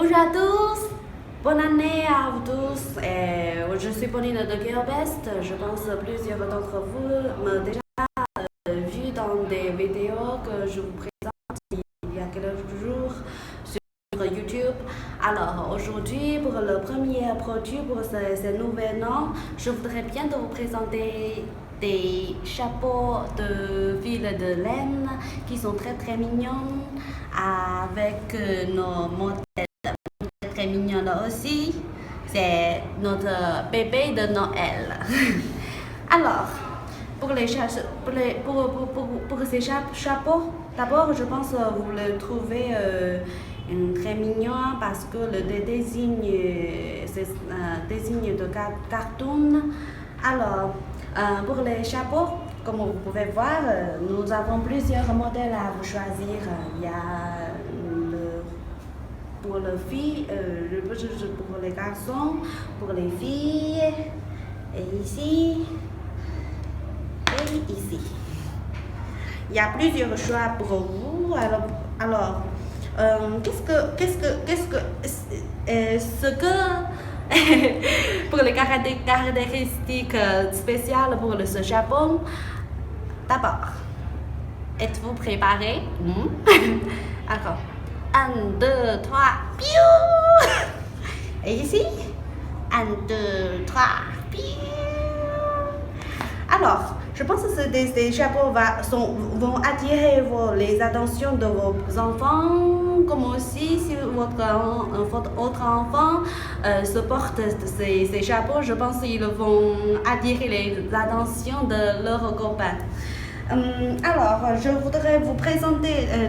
Bonjour à tous, bonne année à vous tous. Je suis Pauline de GeoBest. Je pense que plusieurs d'entre vous m'ont déjà vu dans des vidéos que je vous présente il y a quelques jours sur YouTube. Alors aujourd'hui, pour le premier produit, pour ce nouvel an, je voudrais bien de vous présenter des chapeaux de fil de laine qui sont très mignons avec nos modèles très mignonnes aussi. C'est notre bébé de Noël. Alors, pour ces chapeaux, d'abord, je pense que vous le trouvez très mignon parce que le désigne, c'est désigne de cartoon. Alors, pour les chapeaux, comme vous pouvez voir, nous avons plusieurs modèles à vous choisir. Il y a pour les filles, pour les garçons, pour les filles, et ici, et ici. Il y a plusieurs choix pour vous. Alors, pour les caractéristiques spéciales pour ce chapeau, d'abord, êtes-vous préparés? Alors, 1, 2, 3, piou! Et ici, 1, 2, 3, piou! Alors, je pense que ces chapeaux vont attirer les attentions de vos enfants, comme aussi si votre autre enfant se porte ces chapeaux, je pense qu'ils vont attirer les attentions de leurs copains. Alors, je voudrais vous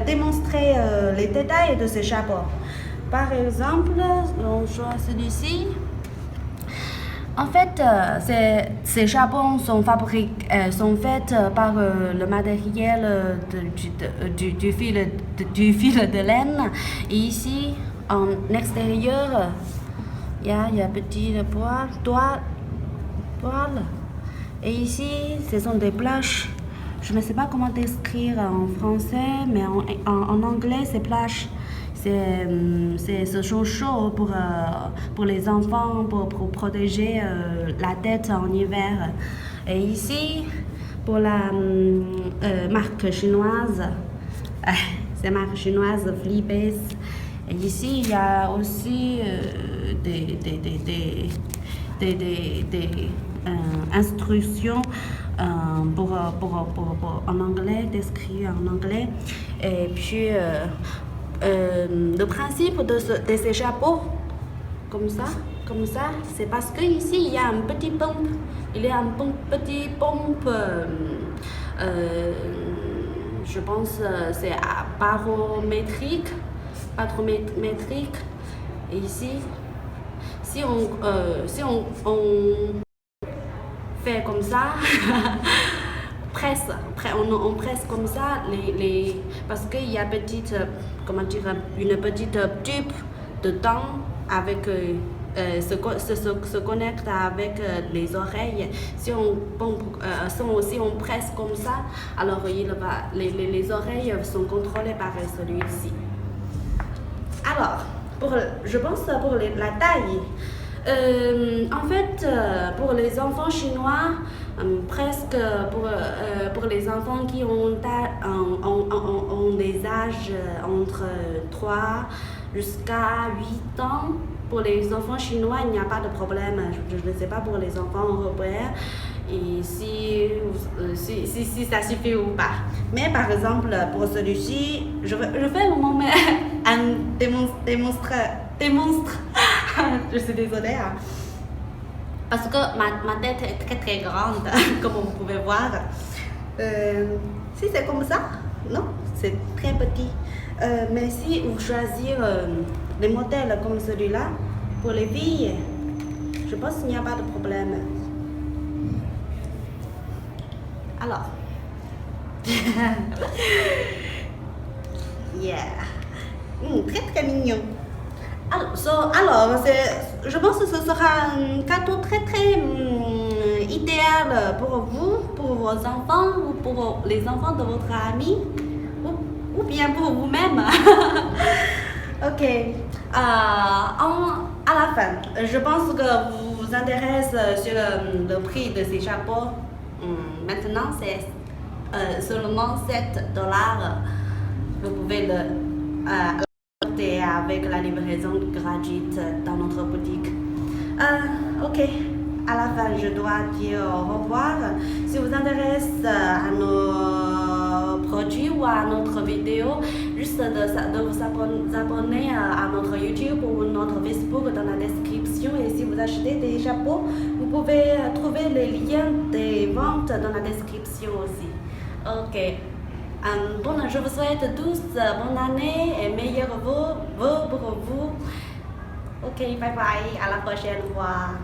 démontrer les détails de ces chapeaux. Par exemple, on choisit celui-ci. En fait, ces chapeaux sont faits par le matériel du fil de laine. Et ici, en extérieur, il y a petit poil. Et ici, ce sont des plages. Je ne sais pas comment décrire en français, mais en anglais, c'est plage. C'est chaud pour les enfants, pour protéger la tête en hiver. Et ici, pour la marque chinoise, c'est marque chinoise Fleabase. Et ici, il y a aussi des instructions en anglais, décrites en anglais. Et puis, le principe de ces chapeaux, comme ça, c'est parce qu'ici, il y a un petit pompe. Il y a un petit pompe, je pense c'est barométrique. Et ici, si on fait comme ça, on presse comme ça parce qu'il y a une petite tube dedans avec se connecte avec les oreilles. Si on presse comme ça, alors les oreilles sont contrôlées par celui-ci. Alors, je pense pour la taille. En fait, pour les enfants chinois, presque pour les enfants qui ont des âges entre 3 jusqu'à 8 ans, pour les enfants chinois, il n'y a pas de problème. Je ne sais pas pour les enfants européens et si ça suffit ou pas. Mais par exemple, pour celui-ci, je fais un démonstre. Je suis désolée. Parce que ma tête est très grande, comme vous pouvez voir. Si c'est comme ça, non, c'est très petit. Mais si vous choisissez des modèles comme celui-là, pour les filles, je pense qu'il n'y a pas de problème. Alors, yeah, très mignon. Alors, je pense que ce sera un cadeau très idéal pour vous, pour vos enfants ou pour les enfants de votre ami ou bien pour vous-même. Ok. À la fin, je pense que vous vous intéressez sur le prix de ces chapeaux. Maintenant, c'est seulement 7 dollars. Vous pouvez le acheter avec la livraison gratuite dans notre boutique. Ok, à la fin, je dois dire au revoir. Si vous intéressez à nos produits ou à notre vidéo, juste de vous abonner à notre YouTube ou notre Facebook dans la description. Et si vous achetez des chapeaux, vous pouvez trouver les liens des ventes dans la description aussi. Ok. Bon, je vous souhaite tous bonne année et meilleurs vœux pour vous. Ok, bye bye, à la prochaine fois.